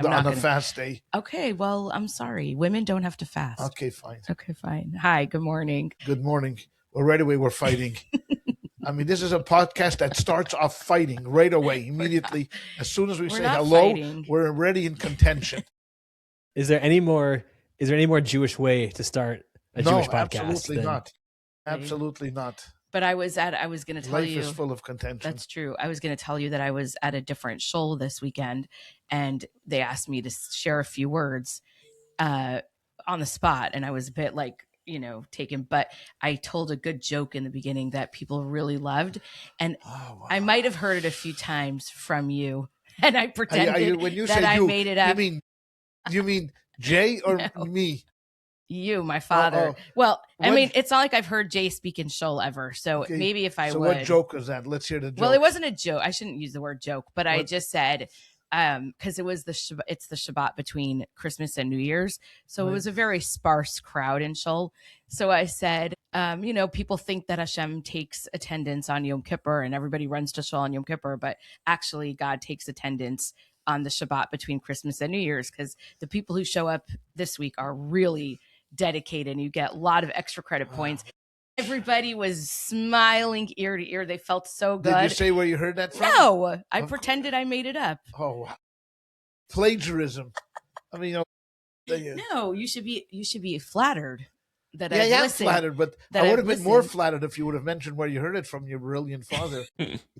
On a fast day. Okay, well, I'm sorry. Women don't have to fast. Okay, fine. Okay, fine. Hi, good morning. Good morning. Well, right away we're fighting. I mean, this is a podcast that starts off fighting right away, immediately. As soon as we say hello, we're already in contention. Is there any more Jewish way to start a Jewish podcast? Absolutely not. Absolutely not. But I was going to tell you. Life is full of contention. That's true. I was going to tell you that I was at a different shul this weekend, and they asked me to share a few words on the spot. And I was a bit taken, but I told a good joke in the beginning that people really loved. And I might have heard it a few times from you. And I pretended when you that I made it up. You mean Jay or me? You, my father. Well, I mean, it's not like I've heard Jay speak in shul ever. So maybe if I would. So what joke was that? Let's hear the joke. Well, it wasn't a joke. I shouldn't use the word joke, but I just said, because it was it's the Shabbat between Christmas and New Year's. So It was a very sparse crowd in shul. So I said, people think that Hashem takes attendance on Yom Kippur and everybody runs to shul on Yom Kippur, but actually God takes attendance on the Shabbat between Christmas and New Year's, because the people who show up this week are really dedicated and you get a lot of extra credit points. Everybody was smiling ear to ear. They felt so good. Did you say where you heard that from? No, I pretended I made it up. Oh, plagiarism. I mean, no, you should be flattered that I listened. Flattered, but I would have been more flattered if you would have mentioned where you heard it from your brilliant father.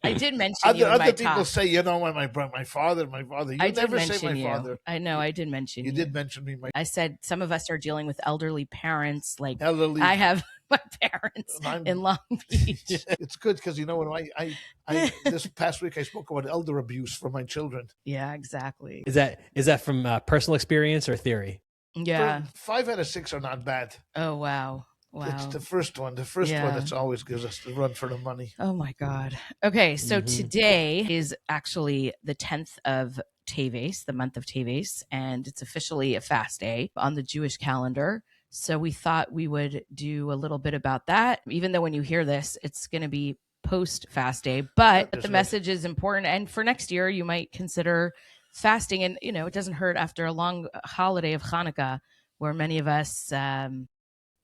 I did mention you in other my people talk. say, my father. You never say my father. I know, I did mention you. You did mention me. I said some of us are dealing with elderly parents. Like elderly. I have my parents in Long Beach. It's good because when I this past week I spoke about elder abuse for my children. Yeah, exactly. Is that from personal experience or theory? Yeah. 5 out of 6 are not bad. Oh, wow. It's the first one. The first one that always gives us the run for the money. Oh, my God. Okay, so today is actually the 10th of Tevet, the month of Tevet, and it's officially a fast day on the Jewish calendar. So we thought we would do a little bit about that, even though when you hear this, it's going to be post-fast day. But the message is important. And for next year, you might consider fasting. And, it doesn't hurt after a long holiday of Hanukkah, where many of us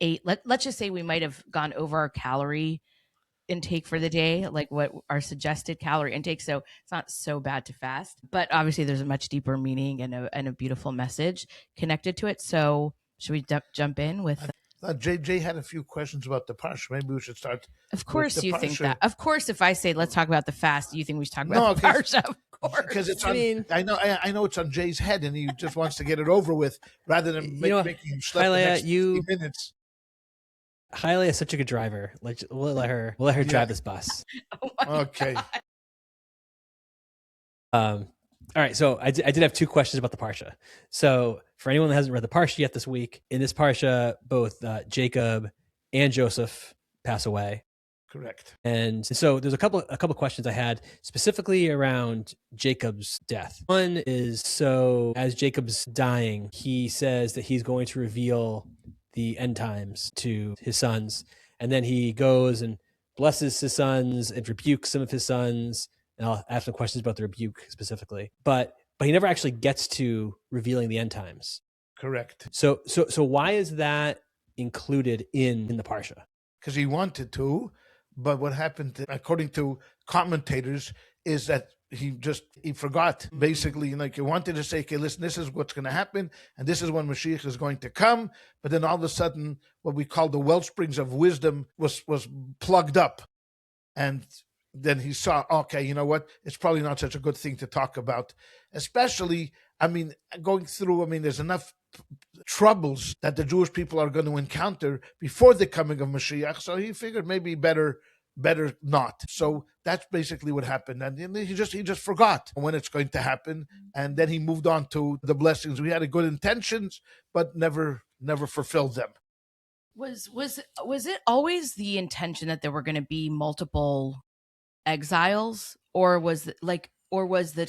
ate. Let's just say we might have gone over our calorie intake for the day, like what our suggested calorie intake. So it's not so bad to fast. But obviously, there's a much deeper meaning and a beautiful message connected to it. So should we jump in with... Jay had a few questions about the parsha. Maybe we should start. Of course you think that. Of course, if I say, let's talk about the fast, you think we should talk about the parsha, of course. Because it's I know it's on Jay's head and he just wants to get it over with rather than making him sleep the next 60 minutes. Haile is such a good driver. Like we'll let her drive this bus. Okay. All right, so I did have 2 questions about the Parsha. So for anyone that hasn't read the Parsha yet this week, in this Parsha, both Jacob and Joseph pass away. Correct. And so there's a couple questions I had specifically around Jacob's death. One is, so as Jacob's dying, he says that he's going to reveal the end times to his sons. And then he goes and blesses his sons and rebukes some of his sons. And I'll ask some questions about the rebuke specifically. But he never actually gets to revealing the end times. Correct. So why is that included in the Parsha? Because he wanted to, but what happened, according to commentators, is that he forgot. Basically, he wanted to say, okay, listen, this is what's going to happen, and this is when Mashiach is going to come. But then all of a sudden, what we call the well springs of wisdom was plugged up. And then he saw, okay, you know what? It's probably not such a good thing to talk about. Especially, going through, there's enough troubles that the Jewish people are going to encounter before the coming of Mashiach. So he figured maybe better not. So that's basically what happened. And he just forgot when it's going to happen. And then he moved on to the blessings. We had good intentions, but never fulfilled them. Was it always the intention that there were going to be multiple exiles, or was the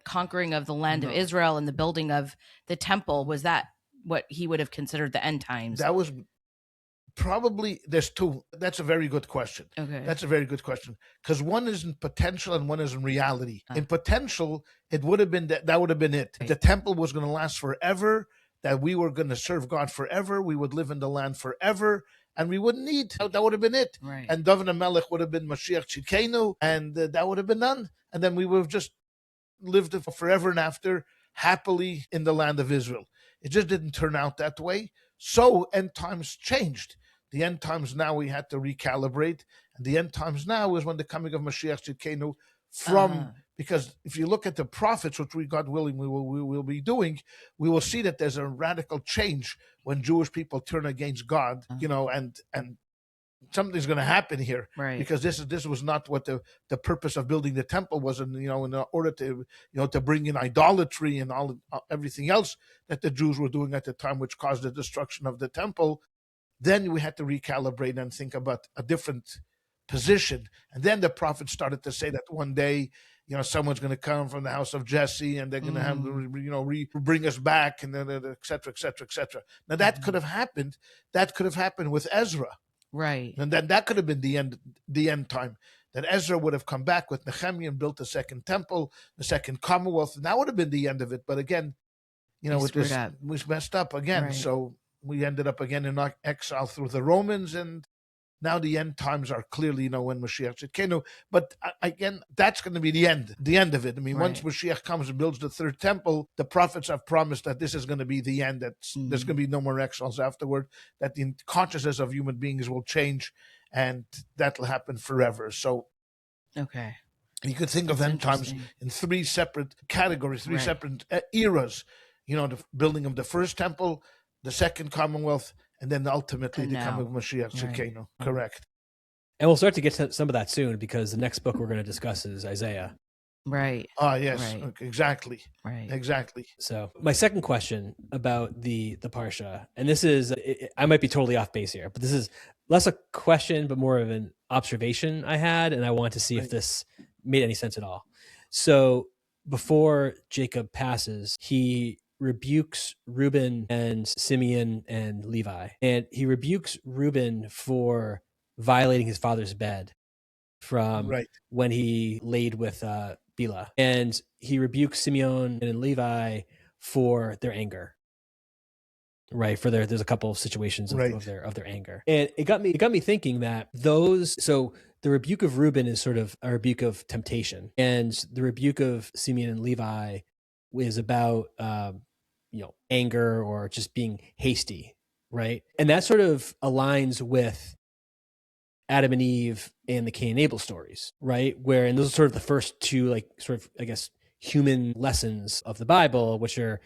conquering of the land of Israel and the building of the temple, was that what he would have considered the end times? That was Probably there's two. That's a very good question. Okay. That's a very good question, because one is in potential and one is in reality. In potential, it would have been that would have been it. Right. The temple was going to last forever, that we were going to serve God forever, we would live in the land forever, and we wouldn't need. That would have been it. Right. And David Melech would have been Mashiach Tzidkenu, and that would have been done. And then we would have just lived forever and after happily in the land of Israel. It just didn't turn out that way. So end times changed. The end times now we had to recalibrate, and the end times now is when the coming of Mashiach Tzidkenu from, because if you look at the prophets, which we, God willing, we will be doing, we will see that there's a radical change when Jewish people turn against God, and something's going to happen here, Right. because this was not what the purpose of building the temple was, and in order to to bring in idolatry and everything else that the Jews were doing at the time, which caused the destruction of the temple. Then we had to recalibrate and think about a different position. And then the prophets started to say that one day, someone's going to come from the house of Jesse, and they're going to have, bring us back, and then et cetera, et cetera, et cetera. Now that could have happened. That could have happened with Ezra. Right. And then that could have been the end time. That Ezra would have come back with Nehemiah and built the second temple, the second commonwealth, and that would have been the end of it. But again, with this, we messed up again. Right. So we ended up again in exile through the Romans, and now the end times are clearly, when Mashiach Tzidkenu. But again, that's going to be the end of it. I mean, once Mashiach comes and builds the third temple, the prophets have promised that this is going to be the end, that there's going to be no more exiles afterward, that the consciousness of human beings will change, and that will happen forever. So okay, you could think of end times in three separate categories, three separate eras, the building of the first temple, the second commonwealth, and then ultimately the coming of Mashiach Tzidkenu. Right. Correct. And we'll start to get to some of that soon, because the next book we're going to discuss is Isaiah. Right. Yes. Right. Exactly. Right. Exactly. So my second question about the Parsha, and this is, I might be totally off base here, but this is less a question, but more of an observation I had, and I want to see if this made any sense at all. So before Jacob passes, he rebukes Reuben and Simeon and Levi. And he rebukes Reuben for violating his father's bed from when he laid with Bilhah. And he rebukes Simeon and Levi for their anger. Right. There's a couple of situations of their anger. And it got me thinking that so the rebuke of Reuben is sort of a rebuke of temptation, and the rebuke of Simeon and Levi is about anger or just being hasty, right? And that sort of aligns with Adam and Eve and the Cain and Abel stories, right? And those are sort of the first two, human lessons of the Bible, which are,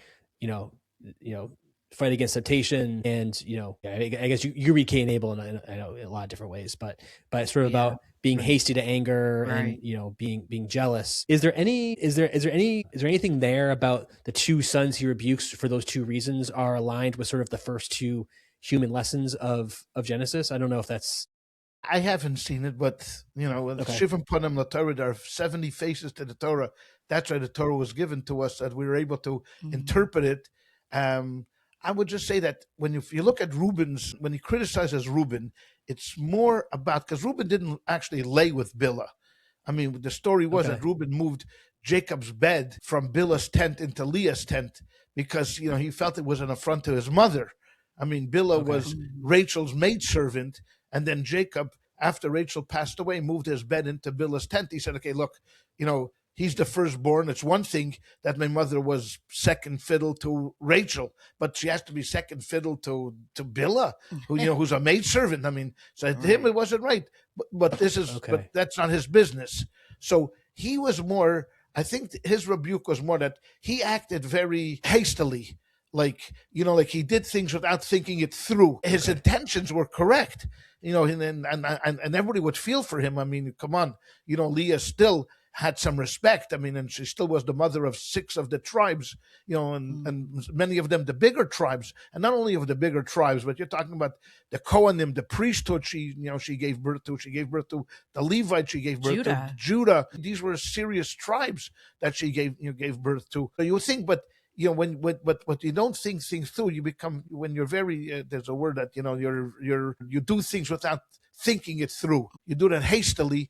fight against temptation, and I guess you read Cain and Abel in a lot of different ways, but it's sort of about being hasty to anger and being jealous. Is there anything there about the two sons he rebukes for those two reasons are aligned with sort of the first two human lessons of Genesis? I don't know if that's. I haven't seen it, but Shivan Panim LaTorah, there are 70 faces to the Torah. That's why the Torah was given to us, that we were able to interpret it. I would just say that if you look at when he criticizes Reuben, it's more about, because Reuben didn't actually lay with Bilhah. I mean, the story was that Reuben moved Jacob's bed from Bilhah's tent into Leah's tent because, he felt it was an affront to his mother. I mean, Bilhah was Rachel's maidservant, and then Jacob, after Rachel passed away, moved his bed into Bilhah's tent. He said, okay, look, he's the firstborn. It's one thing that my mother was second fiddle to Rachel, but she has to be second fiddle to Bilhah, who's a maidservant. I mean, so to him it wasn't right. But but that's not his business. So he was more, I think his rebuke was more that he acted very hastily. Like he did things without thinking it through. His intentions were correct, and everybody would feel for him. I mean, come on, Leah still had some respect. I mean, and she still was the mother of 6 of the tribes, and many of them the bigger tribes, and not only of the bigger tribes, but you're talking about the Kohanim, the priesthood. She gave birth to. She gave birth to the Levites. She gave birth to Judah. These were serious tribes that she gave birth to. So you would think, but but you don't think things through, you become, when you're very there's a word that you do things without thinking it through. You do that hastily.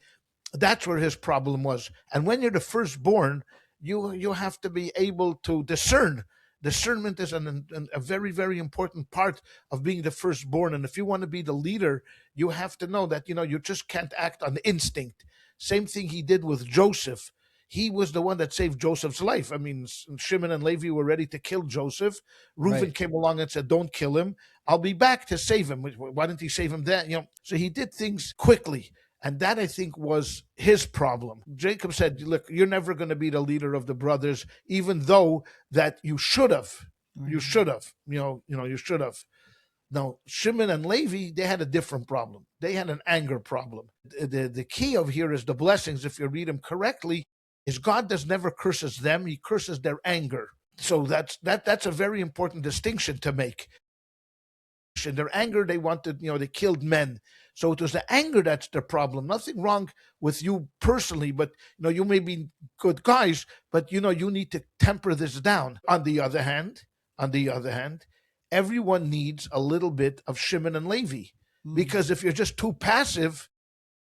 That's where his problem was. And when you're the firstborn, you have to be able to discern. Discernment is a very, very important part of being the firstborn. And if you want to be the leader, you have to know that you just can't act on instinct. Same thing he did with Joseph. He was the one that saved Joseph's life. I mean, Shimon and Levi were ready to kill Joseph. Reuben came along and said, "Don't kill him. I'll be back to save him." Why didn't he save him then? So he did things quickly. And that, I think, was his problem. Jacob said, "Look, you're never going to be the leader of the brothers, even though that you should have. You should have. You should have." Now, Shimon and Levi, they had a different problem. They had an anger problem. The key of here is the blessings, if you read them correctly, is God does never curses them. He curses their anger. So that's a very important distinction to make. In their anger, they wanted, they killed men. So it was the anger that's the problem. Nothing wrong with you personally, but you may be good guys, but you need to temper this down. On the other hand, everyone needs a little bit of Shimon and Levi, because if you're just too passive,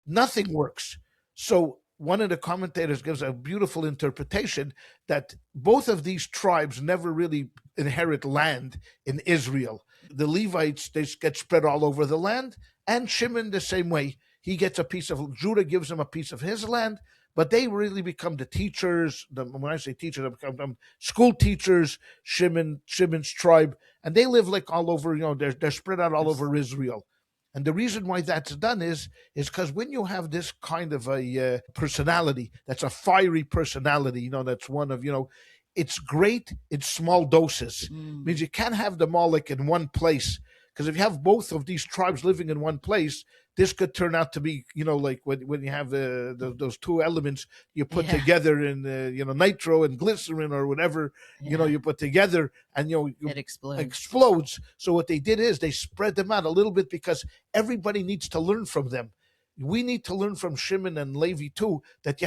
nothing works. So one of the commentators gives a beautiful interpretation that both of these tribes never really inherit land in Israel. The Levites, they get spread all over the land, and Shimon the same way. He gets a piece of, Judah gives him a piece of his land, but they really become the teachers. When I say teachers, they become school teachers, Shimon's tribe, and they live like all over, they're spread out all over Israel. And the reason why that's done is because when you have this kind of a personality, that's a fiery personality, that's one of, it's great in small doses. Means you can't have them all like in one place. Because if you have both of these tribes living in one place, this could turn out to be, like when you have those two elements you put together in, nitro and glycerin or whatever, you put together, and it explodes. So what they did is they spread them out a little bit, because everybody needs to learn from them. We need to learn from Shimon and Levi too, that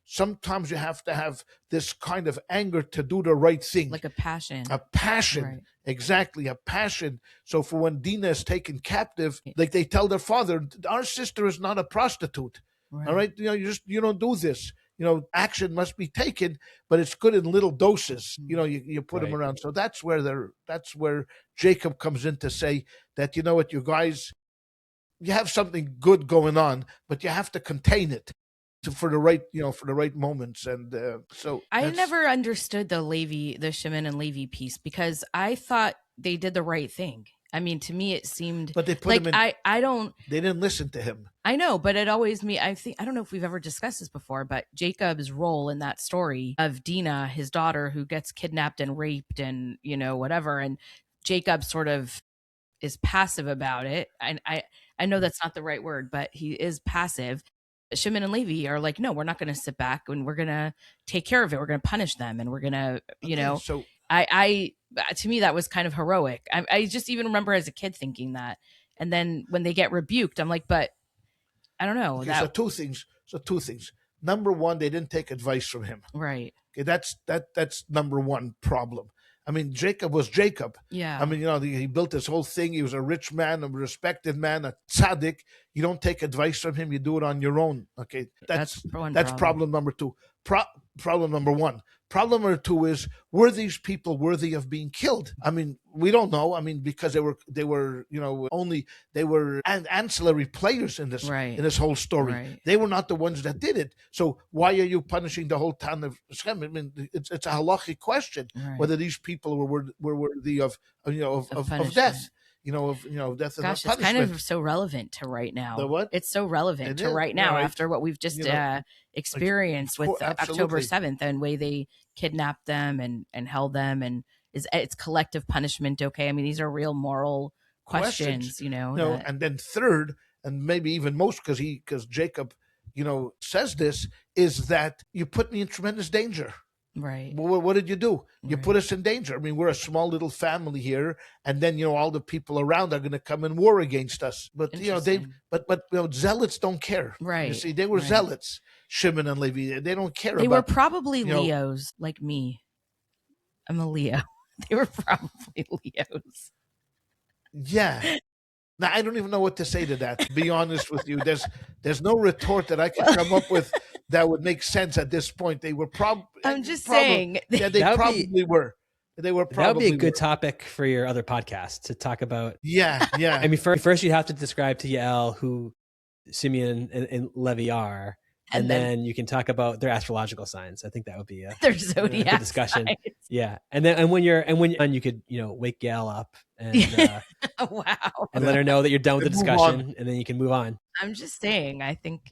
sometimes you have to have this kind of anger to do the right thing. Like a passion. A passion. Right. Exactly, a passion. So for when Dinah is taken captive, like they tell their father, "Our sister is not a prostitute." Right. All right, you don't do this. Action must be taken, but it's good in little doses. You put them around. So that's where Jacob comes in to say that, what, you guys, you have something good going on, but you have to contain it for the right moments. And so I never understood the Shimon and Levi piece, because I thought they did the right thing. I mean, to me, it seemed, but they put him in. They didn't listen to him. I know, but it always I don't know if we've ever discussed this before, but Jacob's role in that story of Dinah, his daughter, who gets kidnapped and raped and whatever, and Jacob sort of is passive about it. I know that's not the right word, but he is passive. Shimon and Levi are like, no, we're not going to sit back, and we're going to take care of it. We're going to punish them, and we're going to, So to me, that was kind of heroic. I just even remember as a kid thinking that. And then when they get rebuked, I'm like, but I don't know. Okay, so two things. Number one, they didn't take advice from him. Right. Okay, that's number one problem. I mean, Jacob was Jacob. Yeah. I mean, he built this whole thing. He was a rich man, a respected man, a tzaddik. You don't take advice from him. You do it on your own. Okay, that's problem number two. Problem number one. Problem number two is, were these people worthy of being killed? I mean, we don't know. I mean, because they were ancillary players in this in this whole story. Right. They were not the ones that did it. So why are you punishing the whole town of Shem? I mean, it's a halachic question whether these people were worthy of death. Death. Gosh, it's kind of so relevant to right now. The what? It's so relevant to right now after what we've just experienced with October 7th and way they kidnapped them and held them, and it's collective punishment. Okay, I mean, these are real moral questions. And then third, and maybe even most, because Jacob, says this, is that you put me in tremendous danger. Right. Well, what did you do? You put us in danger. I mean, we're a small little family here, and then all the people around are going to come and war against us. But zealots don't care. Right. You see, they were zealots. Shimon and Levi, they don't care. They were probably Leos like me. I'm a Leo. They were probably Leos. Yeah. Now I don't even know what to say to that. To be honest with you, there's no retort that I could come up with that would make sense at this point. They were I'm just saying. Yeah, they That would probably were. They were that would be probably a good were. topic for your other podcast to talk about. Yeah, yeah. I mean, first you have to describe to Yael who Simeon and Levi are, and then you can talk about their astrological signs. I think that would be their zodiac good discussion. signs. Yeah, and when you're done, you could wake Yael up and Wow. and let her know that you're done with the Move discussion, on. and then you can move on. I'm just saying, I think,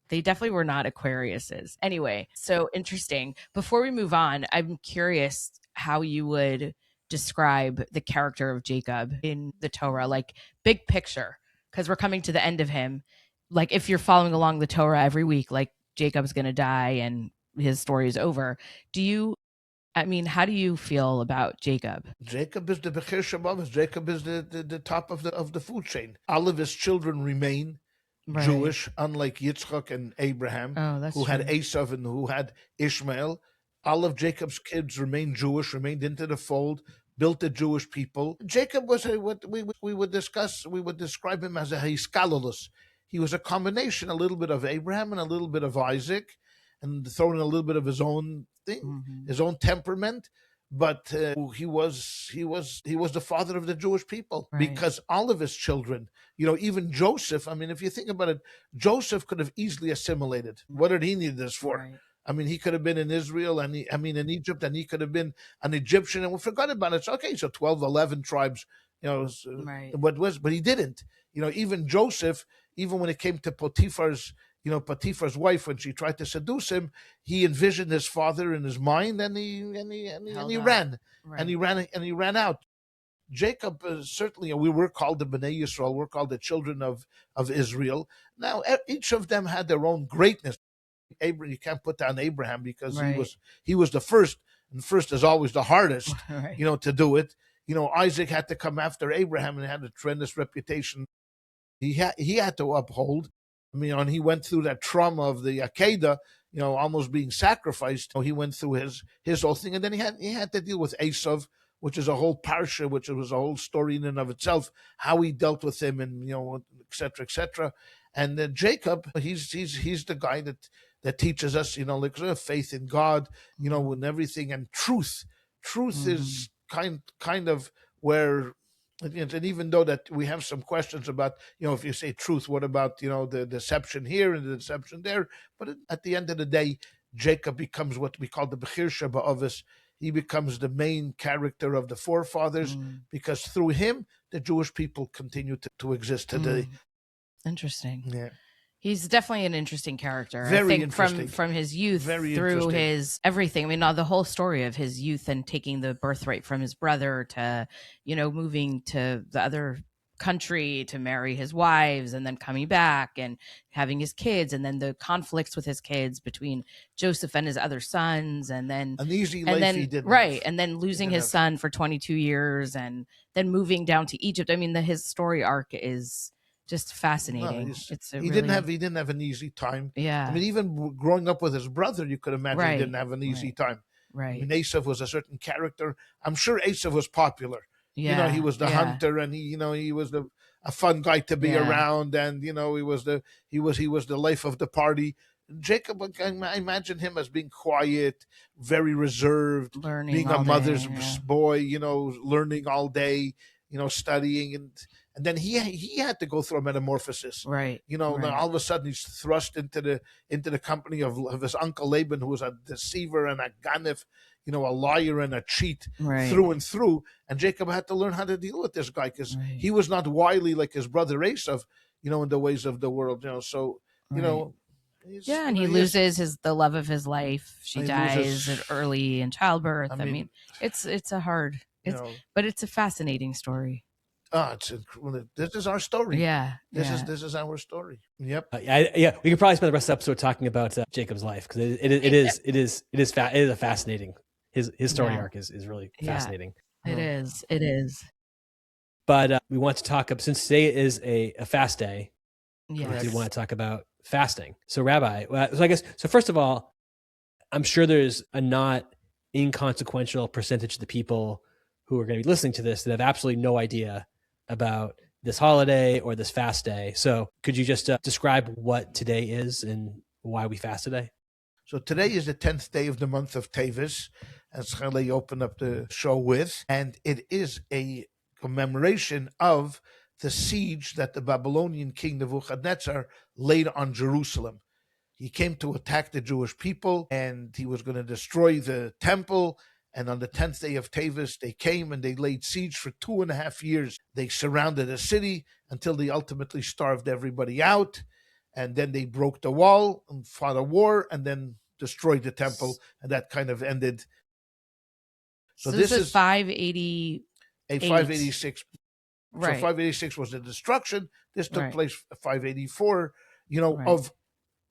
they definitely were not Aquariuses. Anyway, so interesting. Before we move on, I'm curious how you would describe the character of Jacob in the Torah, like big picture, because we're coming to the end of him. Like if you're following along the Torah every week, like Jacob's going to die and his story is over. How do you feel about Jacob? Jacob is the Bechir Shabbat. Jacob is the top of the food chain. All of his children remain Jewish, unlike Yitzchak and Abraham, who had Esav and who had Ishmael. All of Jacob's kids remained Jewish, remained into the fold, built the Jewish people. Jacob was what we would discuss. We would describe him as a Hiskalalus. He was a combination, a little bit of Abraham and a little bit of Isaac, and thrown in a little bit of his own thing, his own temperament. But he was the father of the Jewish people, because all of his children, even Joseph. I mean, if you think about it, Joseph could have easily assimilated. What did he need this for? Right. I mean, he could have been in Israel, and in Egypt, and he could have been an Egyptian, and we forgot about it. So, okay, so 12, 11 tribes, but he didn't. Even Joseph, even when it came to Potiphar's wife, when she tried to seduce him, he envisioned his father in his mind, and he ran, and he ran out. Jacob, certainly, we were called the Bnei Yisrael, we're called the children of Israel. Now, each of them had their own greatness. Abraham, you can't put down Abraham because he was the first, and first is always the hardest, to do it. Isaac had to come after Abraham and had a tremendous reputation. He had to uphold. I mean, he went through that trauma of the Akedah, almost being sacrificed. He went through his whole thing, and then he had to deal with Esav, which is a whole parsha, which was a whole story in and of itself, how he dealt with him, and et cetera, et cetera. And then Jacob, he's the guy that teaches us, faith in God, and everything, and truth. Truth is kind of where. And even though that we have some questions about, if you say truth, what about, the deception here and the deception there? But at the end of the day, Jacob becomes what we call the Bechir Shabbat. He becomes the main character of the forefathers, because through him, the Jewish people continue to exist today. Interesting. Yeah. He's definitely an interesting character. Very I think interesting. From his youth Very through his everything. I mean, the whole story of his youth and taking the birthright from his brother to, moving to the other country to marry his wives, and then coming back and having his kids, and then the conflicts with his kids between Joseph and his other sons, and then an easy life he didn't have. And then losing his son for 22 years, and then moving down to Egypt. I mean, his story arc is just fascinating. No, he didn't have an easy time. Yeah. I mean, even growing up with his brother, you could imagine he didn't have an easy time. Right. I mean, Esav was a certain character. I'm sure Esav was popular. Yeah. He was the hunter, and he was a fun guy to be around, and he was the life of the party. Jacob, I imagine him as being quiet, very reserved, learning, being a mother's boy, learning all day, studying, and then he had to go through a metamorphosis. Right. All of a sudden he's thrust into the company of his uncle Laban, who was a deceiver and a ganif, a liar and a cheat through and through. And Jacob had to learn how to deal with this guy, because he was not wily like his brother Esav, in the ways of the world. So, and he loses the love of his life. She dies early in childbirth. I mean, it's a hard, but it's a fascinating story. This is our story. Yeah. This is our story. Yep. We could probably spend the rest of the episode talking about Jacob's life, because it is a fascinating. His story arc is really fascinating. It is. But we want to talk about, since today is a fast day. Yes. We want to talk about fasting. So, Rabbi, so first of all, I'm sure there's a knot inconsequential percentage of the people who are going to be listening to this that have absolutely no idea about this holiday or this fast day. So could you just describe what today is and why we fast today? So today is the 10th day of the month of Tevet, as Charlie opened up the show with, and it is a commemoration of the siege that the Babylonian king Nebuchadnezzar laid on Jerusalem. He came to attack the Jewish people, and he was going to destroy the temple. And on the 10th day of Tevet, they came and they laid siege for 2.5 years. They surrounded the city until they ultimately starved everybody out. And then they broke the wall and fought a war and then destroyed the temple. And that kind of ended. So this is 580. A 586. Right. So 586 was the destruction. This took Right. place 584, Right. of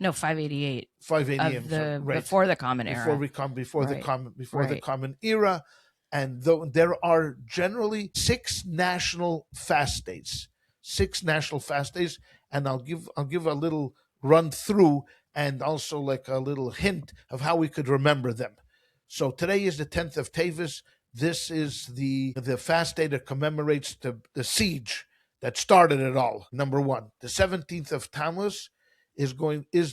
588 588 of the right. before the common era. Before Right. the common era. And there are generally 6 national fast days. 6 national fast days, and I'll give a little run through and also like a little hint of how we could remember them. So today is the 10th of Tevet. This is the fast day that commemorates the siege that started it all. Number 1. The 17th of Tammuz is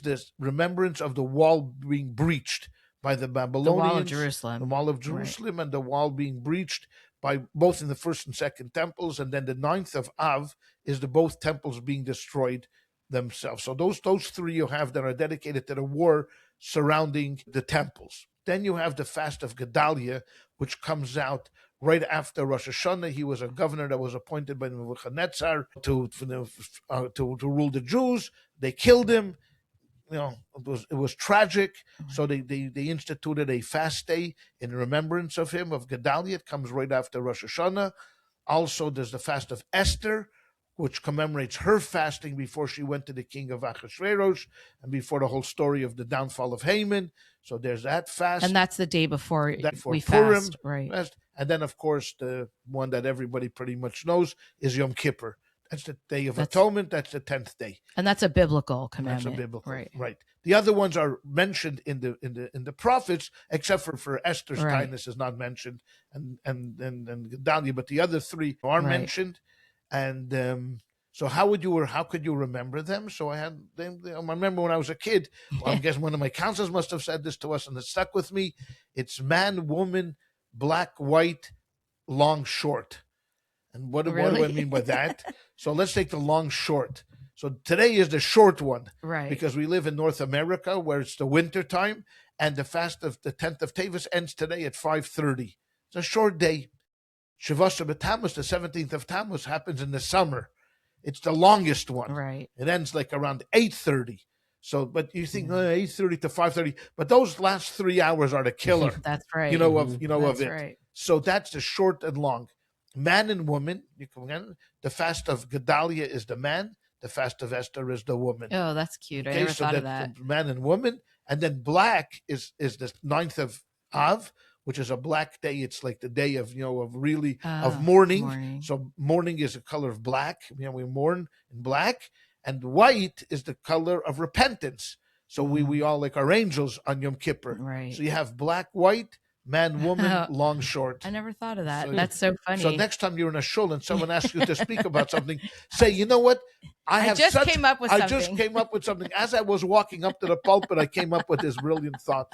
this remembrance of the wall being breached by the Babylonians. The Wall of Jerusalem. The Wall of Jerusalem, right. And the wall being breached by both in the first and second temples. And then the 9th of Av is the both temples being destroyed themselves. So those 3 you have that are dedicated to the war surrounding the temples. Then you have the fast of Gedaliah, which comes out right after Rosh Hashanah. He was a governor that was appointed by Nebuchadnezzar to rule the Jews. They killed him. It was tragic. So they instituted a fast day in remembrance of him, of Gedaliah. It comes right after Rosh Hashanah. Also, there's the fast of Esther, which commemorates her fasting before she went to the king of Ahasuerus and before the whole story of the downfall of Haman. So there's that fast. And that's the day before we Purim, fast, right? And then, of course, the one that everybody pretty much knows is Yom Kippur. That's the Day of Atonement. That's the 10th day. And that's a biblical commandment. That's a biblical, right. The other ones are mentioned in the prophets, except for Esther's kindness is not mentioned, and Gedaliah, but the other 3 are mentioned. And so how could you remember them? So I had them. I remember when I was a kid. Well, I'm guessing one of my counselors must have said this to us, and it stuck with me. It's man, woman, black, white, long, short. And what do I mean by that? So let's take the long, short. So today is the short one, right? Because we live in North America where it's the winter time, and the fast of the 10th of Tevet ends today at 5:30. It's a short day. Shavasha B'Tammuz, the 17th of Tammuz, happens in the summer. It's the longest one. Right. It ends like around 8:30. So, but you think 8:30 to 5:30, but those last 3 hours are the killer. That's right. Of it. Right. So that's the short and long. Man and woman. The fast of Gedaliah is the man. The fast of Esther is the woman. Oh, that's cute. I never thought of that. Man and woman, and then black is the 9th of Av, which is a black day. It's like the day of of mourning. So mourning is the color of black. We mourn in black, and white is the color of repentance. So we all like our angels on Yom Kippur. Right. So you have black, white, man, woman, long, short. I never thought of that. That's so funny. So next time you're in a shul and someone asks you to speak about something, say, you know what? I just came up with something. As I was walking up to the pulpit, I came up with this brilliant thought.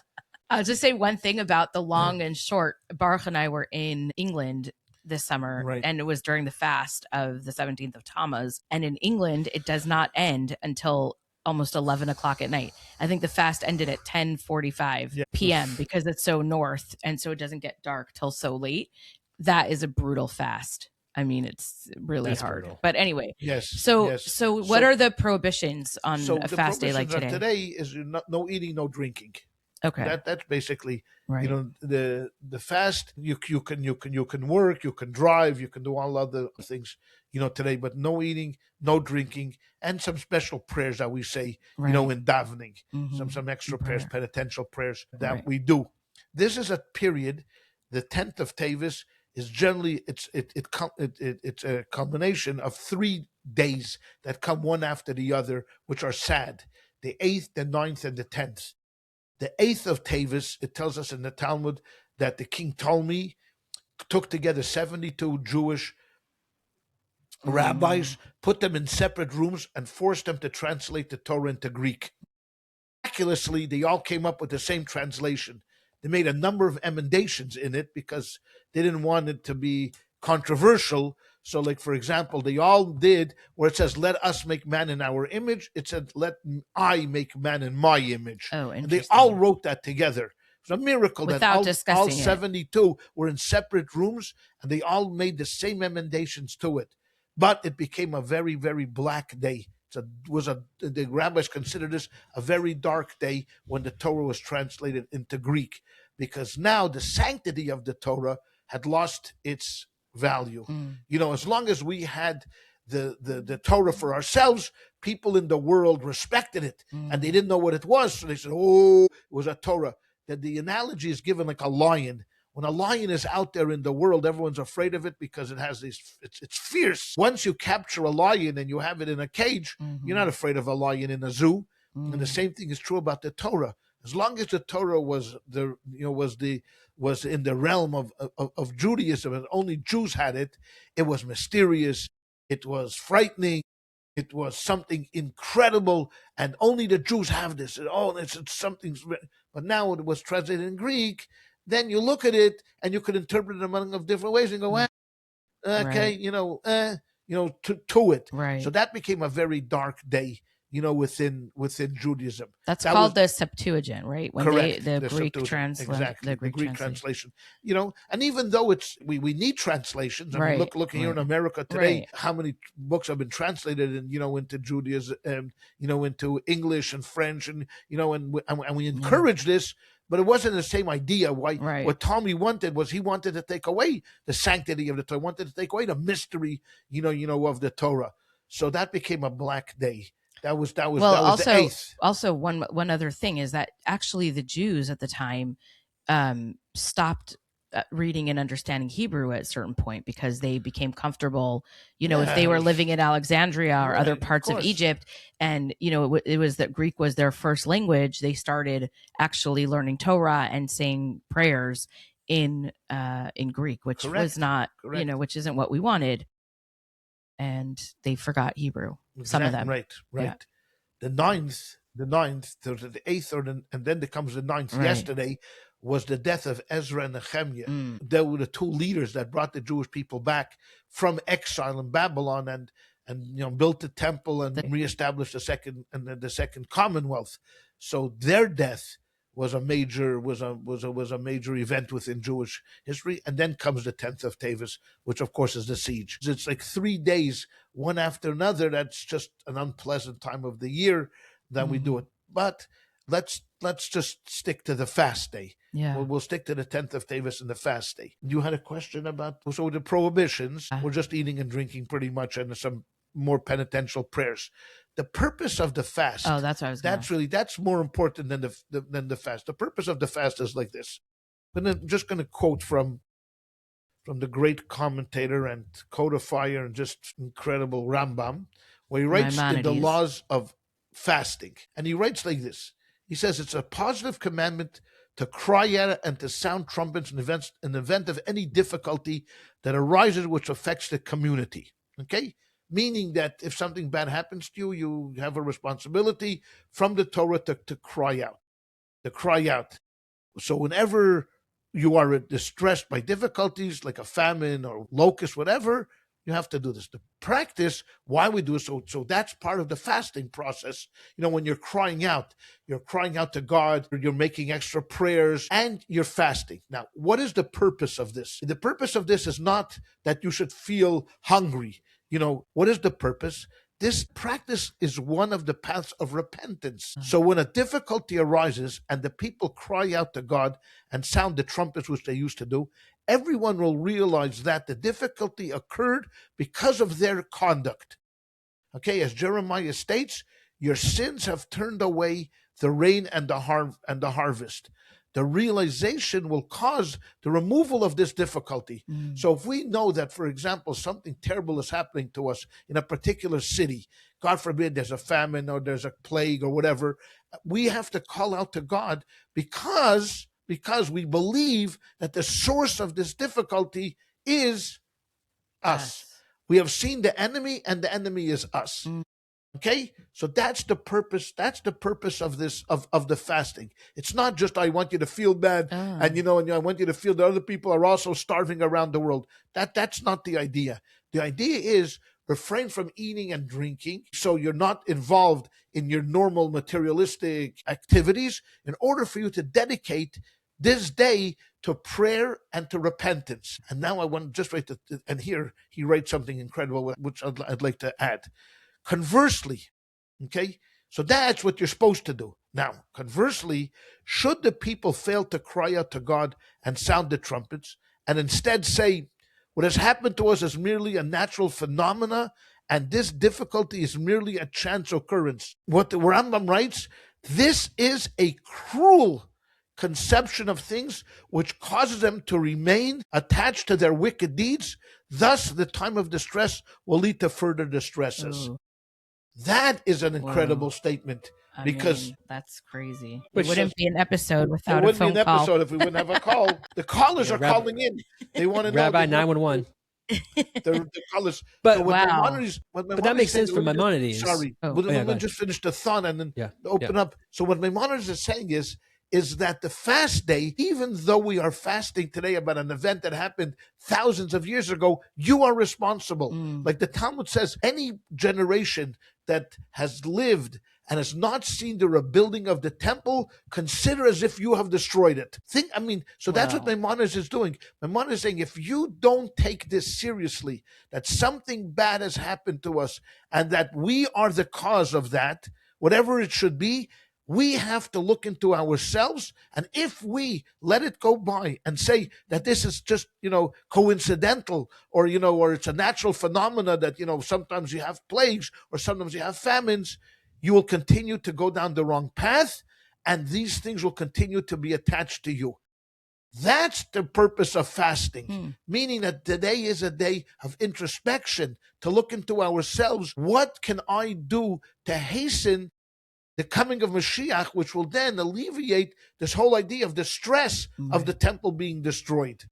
I'll just say one thing about the long and short. Baruch and I were in England this summer, and it was during the fast of the 17th of Tammuz. And in England, it does not end until almost 11 o'clock at night. I think the fast ended at 10:45 p.m. because it's so north, and so it doesn't get dark till so late. That is a brutal fast. I mean, it's really hard. Brutal. But anyway, So what are the prohibitions on a fast day like today? Today is no eating, no drinking. Okay, that's basically the fast. You can work, you can drive, you can do all other things today, but no eating, no drinking, and some special prayers that we say in davening, some extra prayers, penitential prayers that we do. This is a period. The 10th of Tevet is generally it's a combination of 3 days that come one after the other, which are sad. The 8th, the 9th, and the 10th. The 8th of Tevet, it tells us in the Talmud that the king Ptolemy took together 72 Jewish rabbis, put them in separate rooms, and forced them to translate the Torah into Greek. Miraculously, they all came up with the same translation. They made a number of emendations in it because they didn't want it to be controversial. So, like, for example, they all did where it says, let us make man in our image. It said, let I make man in my image. Oh, and they interesting. all wrote that together. It's a miracle Without that all discussing it. 72 were in separate rooms and they all made the same emendations to it. But it became a very, very black day. The rabbis considered this a very dark day when the Torah was translated into Greek, because now the sanctity of the Torah had lost its value. As long as we had the Torah for ourselves, people in the world respected it, and they didn't know what it was, so they said, "Oh, it was a Torah." That the analogy is given like a lion. When a lion is out there in the world, everyone's afraid of it because it has it's fierce. Once you capture a lion and you have it in a cage, you're not afraid of a lion in a zoo. And the same thing is true about the Torah. As long as the Torah was in the realm of Judaism and only Jews had it, it was mysterious, it was frightening, it was something incredible, and only the Jews have this. It's something. But now it was translated in Greek. Then you look at it and you could interpret it among of different ways and go, okay, right. to it. Right. So that became a very dark day, within Judaism. That's called the Septuagint, right? When correct. The Greek translation. The Greek translation. And even though we need translations, I mean, look here in America today, how many books have been translated into Judaism, into English and French, and we encourage this. But it wasn't the same idea. What Tommy wanted was he wanted to take away the sanctity of the Torah, wanted to take away the mystery, of the Torah. So that became a black day. That was the 8th. Also, one other thing is that actually the Jews at the time stopped reading and understanding Hebrew at a certain point because they became comfortable, if they were living in Alexandria or other parts of Egypt, and it was that Greek was their first language, they started actually learning Torah and saying prayers in Greek, which was not, which isn't what we wanted, and they forgot Hebrew. Some of them, right. Yeah. The 9th, the 8th, and then there comes the 9th. Yesterday was the death of Ezra and Nehemiah. They were the two leaders that brought the Jewish people back from exile in Babylon and built the temple and reestablished the second Commonwealth. So their death was a major event within Jewish history. And then comes the 10th of Tevet, which of course is the siege. It's like 3 days, one after another. That's just an unpleasant time of the year that we do it. But let's just stick to the fast day. Yeah, we'll stick to the 10th of Tevet and the fast day. You had a question about the prohibitions. We're just eating and drinking pretty much, and some more penitential prayers. The purpose of the fast. Oh, that's what I was. That's more important than the fast. The purpose of the fast is like this. I'm just going to quote from the great commentator and codifier and just incredible Rambam, where he writes in the laws of fasting, and he writes like this. He says it's a positive commandment to cry out and to sound trumpets in event of any difficulty that arises which affects the community. Okay? Meaning that if something bad happens to you, you have a responsibility from the Torah to cry out. To cry out. So whenever you are distressed by difficulties like a famine or locust, whatever, you have to do this. The practice, why we do it, so that's part of the fasting process. When you're crying out to God, you're making extra prayers, and you're fasting. Now, what is the purpose of this? The purpose of this is not that you should feel hungry. What is the purpose? This practice is one of the paths of repentance. So when a difficulty arises and the people cry out to God and sound the trumpets, which they used to do, everyone will realize that the difficulty occurred because of their conduct. Okay, as Jeremiah states, your sins have turned away the rain and the harvest. The realization will cause the removal of this difficulty. So if we know that, for example, something terrible is happening to us in a particular city, God forbid there's a famine or there's a plague or whatever, we have to call out to God because because we believe that the source of this difficulty is us. We have seen the enemy, and the enemy is us. Okay, so that's the purpose. That's the purpose of this of the fasting. It's not just I want you to feel bad, and and I want you to feel that other people are also starving around the world. That's not the idea. The idea is refrain from eating and drinking, so you're not involved in your normal materialistic activities, in order for you to dedicate this day to prayer and to repentance. And now I want just write and here he writes something incredible, which I'd like to add. Conversely, okay, so that's what you're supposed to do. Now, conversely, should the people fail to cry out to God and sound the trumpets, and instead say, what has happened to us is merely a natural phenomena, and this difficulty is merely a chance occurrence. What the Rambam writes, this is a cruel conception of things which causes them to remain attached to their wicked deeds. Thus, the time of distress will lead to further distresses. Ooh. That is an incredible statement, because that's crazy. Which It wouldn't be an episode without it a phone wouldn't be an call. episode if we wouldn't have a call. The callers are calling in. They want to know. Rabbi 911. The callers. But so wow. But that makes sense for Maimonides. Sorry, let me just finish the thought and then open up. So what Maimonides is saying is that the fast day, even though we are fasting today about an event that happened thousands of years ago, you are responsible. Like the Talmud says, any generation that has lived and has not seen the rebuilding of the temple, consider as if you have destroyed it. That's what Maimonides is doing. Maimonides is saying, if you don't take this seriously, that something bad has happened to us and that we are the cause of that, whatever it should be, we have to look into ourselves, and if we let it go by and say that this is just, coincidental, or it's a natural phenomena that, sometimes you have plagues or sometimes you have famines, you will continue to go down the wrong path, and these things will continue to be attached to you. That's the purpose of fasting, meaning that today is a day of introspection, to look into ourselves. What can I do to hasten the coming of Mashiach, which will then alleviate this whole idea of the stress of the temple being destroyed?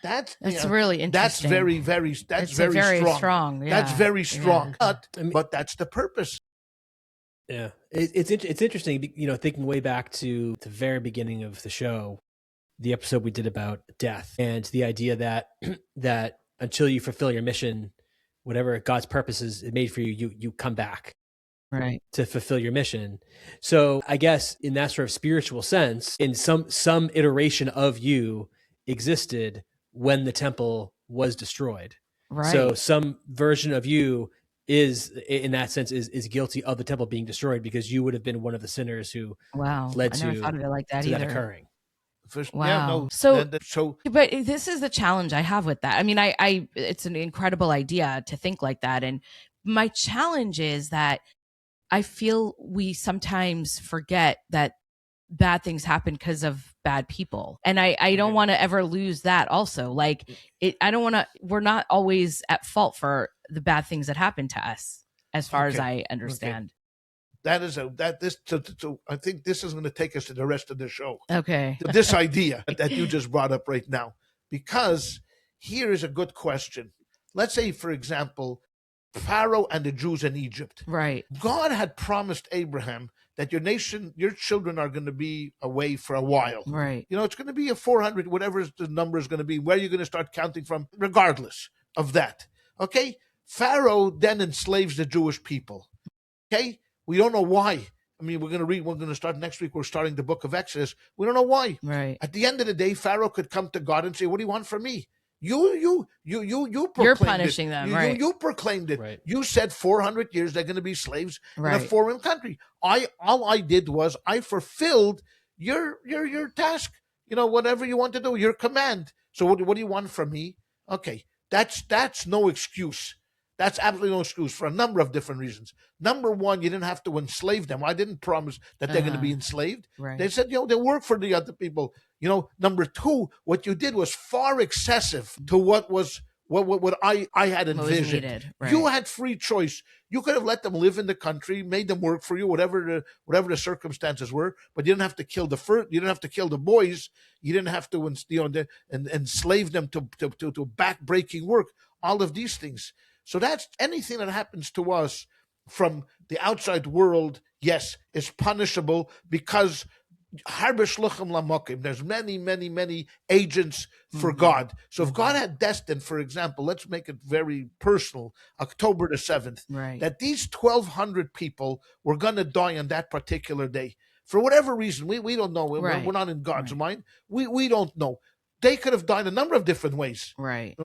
That's really interesting. That's very, very strong. Yeah. That's very strong. Yeah. But that's the purpose. Yeah, it's interesting. Thinking way back to the very beginning of the show, the episode we did about death, and the idea that until you fulfill your mission, whatever God's purposes it made for you, you come back. Right. To fulfill your mission. So I guess in that sort of spiritual sense, in some iteration of you existed when the temple was destroyed. Right. So some version of you is, in that sense, is guilty of the temple being destroyed, because you would have been one of the sinners who led I never thought of it like that either. That occurring. Wow. But this is the challenge I have with that. I mean, I it's an incredible idea to think like that. And my challenge is that I feel we sometimes forget that bad things happen because of bad people. And I don't want to ever lose that also. We're not always at fault for the bad things that happen to us, as far as I understand. So I think this is going to take us to the rest of the show. Okay. This idea that you just brought up right now, because here is a good question. Let's say, for example, Pharaoh and the Jews in Egypt. Right. God had promised Abraham that your nation, your children are going to be away for a while. Right. It's going to be a 400, whatever the number is going to be, where you're going to start counting from, regardless of that. Okay? Pharaoh then enslaves the Jewish people. Okay? We don't know why. I mean, we're going to start next week. We're starting the book of Exodus. We don't know why. Right. At the end of the day, Pharaoh could come to God and say, what do you want from me? You proclaimed You're punishing them, right? You proclaimed it. Right. You said 400 years they're going to be slaves in a Right. foreign country. All I did was I fulfilled your task. Whatever you want to do, your command. So what do you want from me? Okay, that's no excuse. That's absolutely no excuse for a number of different reasons. Number one, you didn't have to enslave them. I didn't promise that they're going to be enslaved. Right. They said, they work for the other people. Number two, what you did was far excessive to what was what I had What was envisioned. needed, You right. had free choice. You could have let them live in the country, made them work for you, whatever the circumstances were. But you didn't have to kill you didn't have to kill the boys. You didn't have to and enslave them to back-breaking work. All of these things. So that's anything that happens to us from the outside world. Yes, is punishable because there's many agents for God. So if God had destined, for example, let's make it very personal, October the 7th, Right. that these 1,200 people were going to die on that particular day. For whatever reason, we don't know. Right. We're not in God's Right. mind. We don't know. They could have died a number of different ways. Right.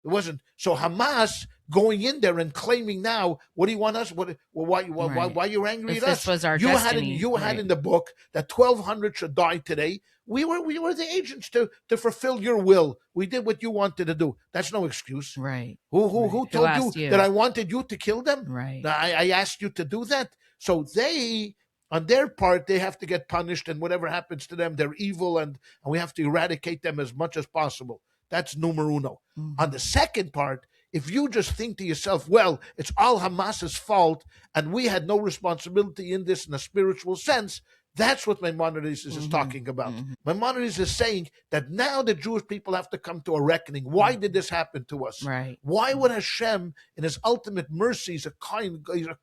It wasn't so Hamas going in there and claiming now, what do you want us? Why you're angry If at this us? was our You destiny, had in the book that 1,200 should die today. We were the agents to fulfill your will. We did what you wanted to do. That's no excuse. Right. Who told asked you that I wanted you to kill them? Right. I asked you to do that. So they, on their part, they have to get punished, and whatever happens to them, they're evil, and we have to eradicate them as much as possible. That's numero uno. On the second part, if you just think to yourself, well, it's all Hamas's fault, and we had no responsibility in this in a spiritual sense, that's what Maimonides is talking about. Maimonides is saying that now the Jewish people have to come to a reckoning. Why did this happen to us? Right. Why would Hashem, in his ultimate mercy, he's a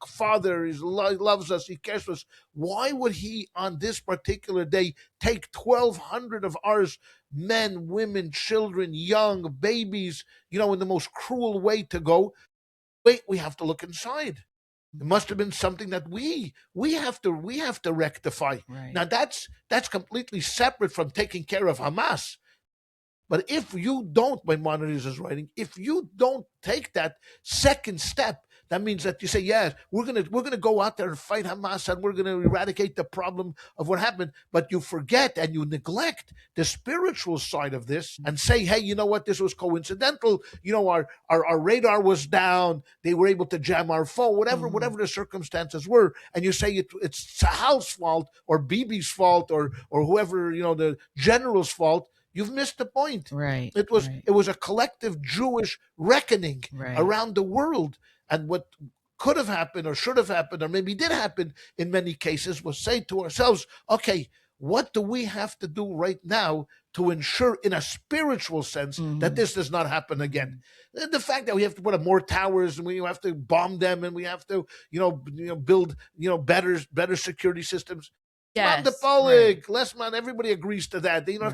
father, he loves us, he cares for us. Why would he, on this particular day, take 1,200 of ours, men, women, children, young, babies, in the most cruel way to go? Wait, we have to look inside. It must have been something that we have to rectify. Right. Now that's completely separate from taking care of Hamas. But if you don't, Maimonides is writing, if you don't take that second step, that means that you say, yes, we're gonna go out there and fight Hamas, and we're gonna eradicate the problem of what happened, but you forget and you neglect the spiritual side of this and say, hey, you know what, this was coincidental. Our radar was down, they were able to jam our phone, whatever the circumstances were, and you say it's Sahal's fault or Bibi's fault or whoever, the general's fault. You've missed the point. Right. It was a collective Jewish reckoning around the world. And what could have happened or should have happened or maybe did happen in many cases was say to ourselves, okay, what do we have to do right now to ensure in a spiritual sense that this does not happen again? The fact that we have to put up more towers and we have to bomb them and we have to, build, better security systems. Yes, right. Less man, everybody agrees to that. You don't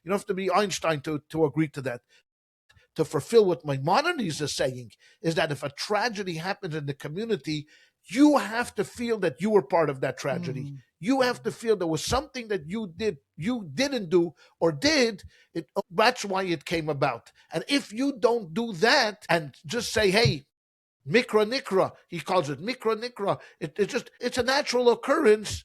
have to be Einstein to agree to that. To fulfill what Maimonides is saying is that if a tragedy happens in the community, you have to feel that you were part of that tragedy. You have to feel there was something that you didn't do or did. That's why it came about. And if you don't do that and just say, hey, mikra nikra, he calls it mikra nikra, it's a natural occurrence.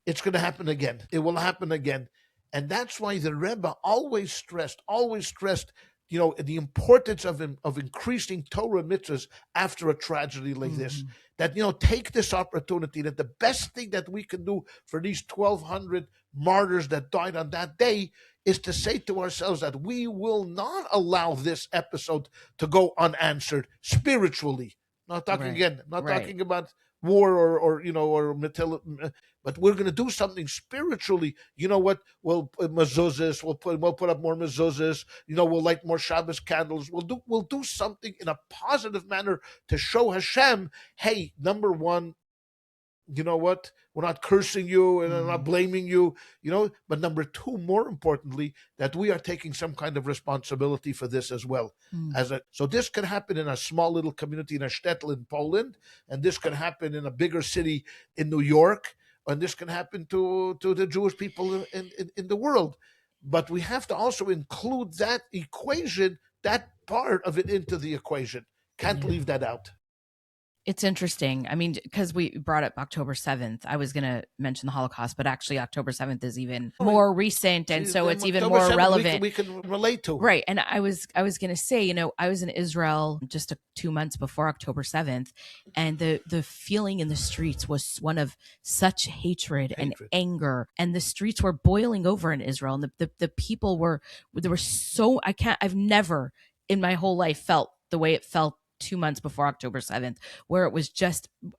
It's going to happen again. It will happen again. And that's why the Rebbe always stressed, the importance of increasing Torah mitzvahs after a tragedy like this. That, take this opportunity, that the best thing that we can do for these 1,200 martyrs that died on that day is to say to ourselves that we will not allow this episode to go unanswered spiritually. Not talking talking about war or material, but we're going to do something spiritually. You know what? We'll put mezuzahs. We'll put up more mezuzahs. We'll light more Shabbos candles. We'll do something in a positive manner to show Hashem, hey, number one, you know what? We're not cursing you and not blaming you, but number two, more importantly, that we are taking some kind of responsibility for this as well. So this could happen in a small little community in a shtetl in Poland, and this could happen in a bigger city in New York, and this can happen to the Jewish people in the world. But we have to also include that equation, that part of it into the equation. Can't leave that out. It's interesting. I mean, because we brought up October 7th, I was going to mention the Holocaust, but actually October 7th is even more recent. And so it's even more relevant. We can relate to. Right. And I was going to say, I was in Israel just 2 months before October 7th. And the feeling in the streets was one of such hatred and anger. And the streets were boiling over in Israel. And the people I've never in my whole life felt the way it felt 2 months before October 7th, where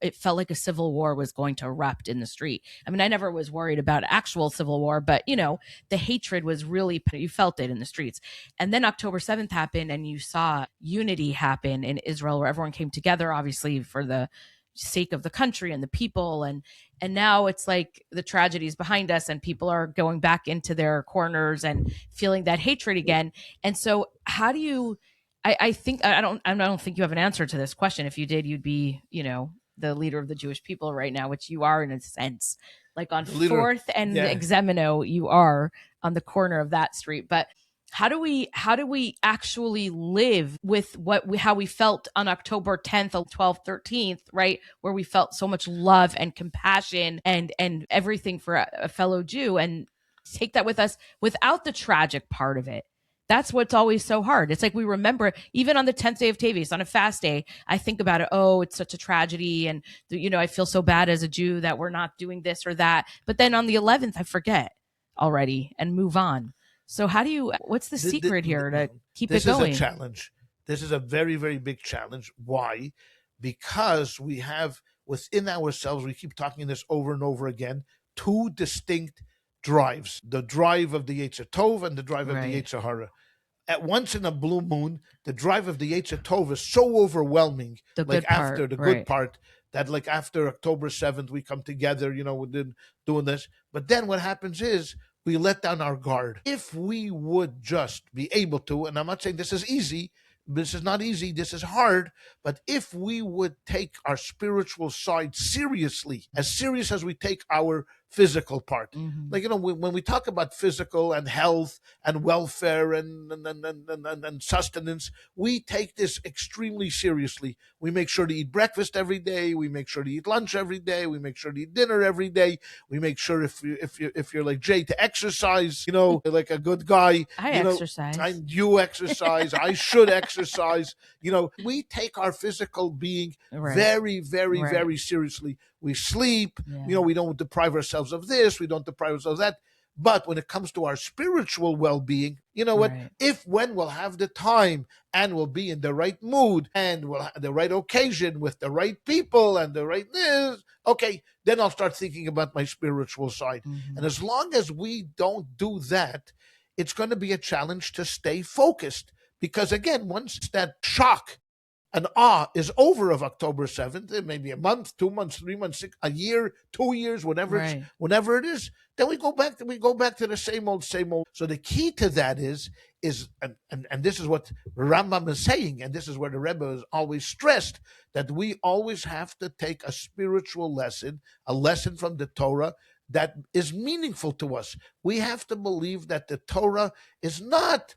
it felt like a civil war was going to erupt in the street. I mean, I never was worried about actual civil war, but the hatred was really, you felt it in the streets. And then October 7th happened, and you saw unity happen in Israel, where everyone came together, obviously for the sake of the country and the people. And now it's like the tragedy is behind us, and people are going back into their corners and feeling that hatred again. And so how do you, I don't think you have an answer to this question. If you did, you'd be, the leader of the Jewish people right now, which you are in a sense. Like on 4th and Exemino, you are on the corner of that street. But how do we actually live with how we felt on October 10th, 12th, 13th, right? Where we felt so much love and compassion and everything for a fellow Jew, and take that with us without the tragic part of it. That's what's always so hard. It's like we remember, even on the 10th day of Tevet, on a fast day, I think about it. Oh, it's such a tragedy. And, I feel so bad as a Jew that we're not doing this or that. But then on the 11th, I forget already and move on. So what's the secret here to keep it going? This is a challenge. This is a very, very big challenge. Why? Because we have within ourselves, we keep talking this over and over again, two distinct drives. The drive of the Yetzer Tov and the drive of the Yetzer Hara. At once in a blue moon, the drive of the Yetzer Tov is so overwhelming. The good part, that like after October 7th, we come together, we're doing this. But then what happens is we let down our guard. If we would just be able to, and I'm not saying this is easy, this is not easy, this is hard, but if we would take our spiritual side seriously, as serious as we take our physical part. Mm-hmm. Like, when we talk about physical and health and welfare and sustenance, we take this extremely seriously. We make sure to eat breakfast every day. We make sure to eat lunch every day. We make sure to eat dinner every day. We make sure if you're like Jay to exercise, like a good guy. I exercise. You exercise. I should exercise. We take our physical being very, very, very seriously. We sleep, we don't deprive ourselves of this, we don't deprive ourselves of that. But when it comes to our spiritual well-being, when we'll have the time and we'll be in the right mood and we'll have the right occasion with the right people and the right this, okay, then I'll start thinking about my spiritual side. Mm-hmm. And as long as we don't do that, it's going to be a challenge to stay focused. Because again, once that shock and awe is over of October 7th, maybe a month, 2 months, 3 months, a year, 2 years, whenever it is, then we go back to the same old. So the key to that is and this is what Rambam is saying, and this is where the Rebbe is always stressed, that we always have to take a spiritual lesson, a lesson from the Torah that is meaningful to us. We have to believe that the Torah is not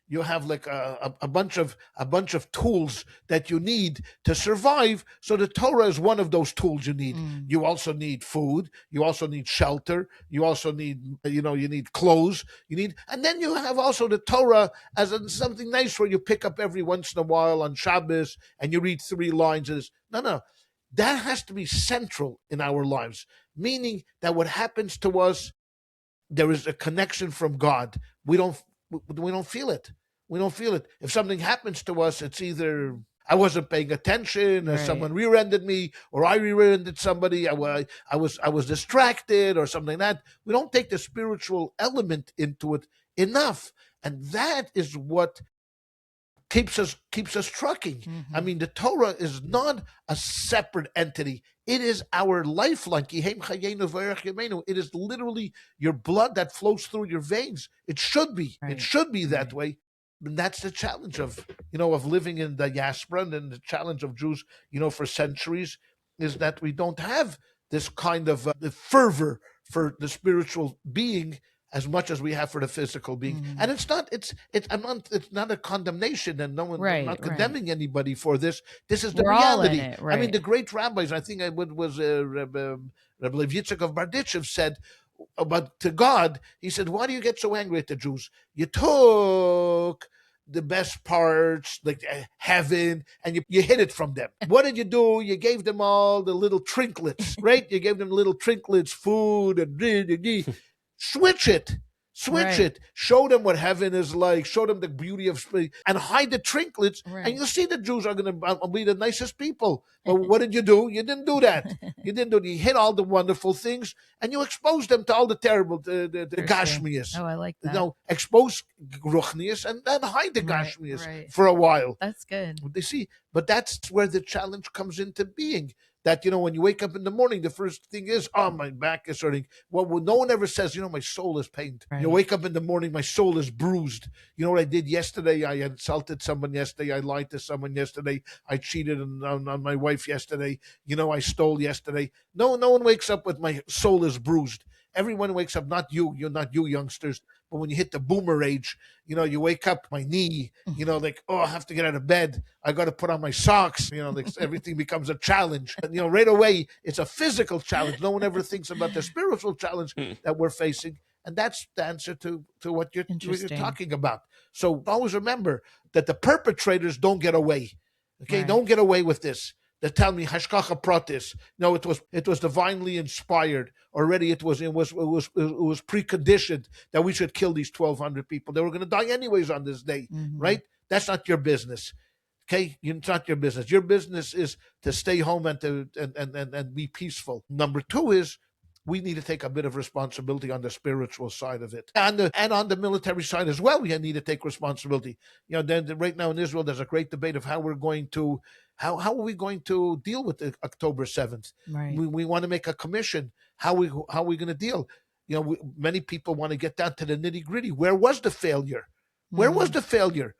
you have like a bunch of tools that you need to survive. So the Torah is one of those tools you need. You also need food. You also need shelter. You also need, you need clothes. And then you have also the Torah as something nice where you pick up every once in a while on Shabbos and you read 3 lines. No. That has to be central in our lives, meaning that what happens to us, there is a connection from God. We don't feel it. We don't feel it. If something happens to us, it's either I wasn't paying attention, or someone rear-ended me, or I rear-ended somebody. I was distracted, or something like that. We don't take the spiritual element into it enough, and that is what keeps us trucking. Mm-hmm. I mean, the Torah is not a separate entity. It is our lifeline. It is literally your blood that flows through your veins. It should be. It should be that way. And that's the challenge of living in the diaspora, and the challenge of Jews, for centuries, is that we don't have this kind of fervor for the spiritual being as much as we have for the physical being. Mm-hmm. And it's not a condemnation, and no one, I'm not condemning anybody for this. This is the reality. I mean, the great rabbis, I think Rabbi Yitzchak of Barditchev said about to God, he said, why do you get so angry at the Jews? You took the best parts, like heaven, and you hid it from them. What did you do? You gave them all the little trinklets, right? You gave them little trinklets, food, and switch it. Switch Right. it. Show them what heaven is like. Show them the beauty of space, and hide the trinkets. Right. And you'll see the Jews are going to be the nicest people. But what did you do? You didn't do that. You didn't do. You hit all the wonderful things, and you expose them to all the terrible, the gashmias. Oh, I like that. Expose ruchnias and then hide the Right, gashmias right. for a while. That's good. They see, but that's where the challenge comes into being. That, when you wake up in the morning, the first thing is, oh, my back is hurting. Well, no one ever says, my soul is pained. Right. You wake up in the morning, my soul is bruised. You know what I did yesterday? I insulted someone yesterday. I lied to someone yesterday. I cheated on my wife yesterday. I stole yesterday. No one wakes up with my soul is bruised. Everyone wakes up, not you, youngsters. But when you hit the boomer age, you wake up, my knee, like, oh, I have to get out of bed. I got to put on my socks. Like everything becomes a challenge. And, right away, it's a physical challenge. No one ever thinks about the spiritual challenge that we're facing. And that's the answer to what you're talking about. So always remember that the perpetrators don't get away. Okay, Right. Don't get away with this. They tell me hashkacha pratis. No, it was divinely inspired. Already, it was preconditioned that we should kill these 1,200 people. They were going to die anyways on this day, right? That's not your business. Okay, it's not your business. Your business is to stay home and to and be peaceful. Number two is, we need to take a bit of responsibility on the spiritual side of it, and on the military side as well. We need to take responsibility. Right now in Israel, there's a great debate of how we're going to how are we going to deal with the October 7th. Right. We want to make a commission. How are we going to deal? Many people want to get down to the nitty gritty. Where was the failure? Where was the failure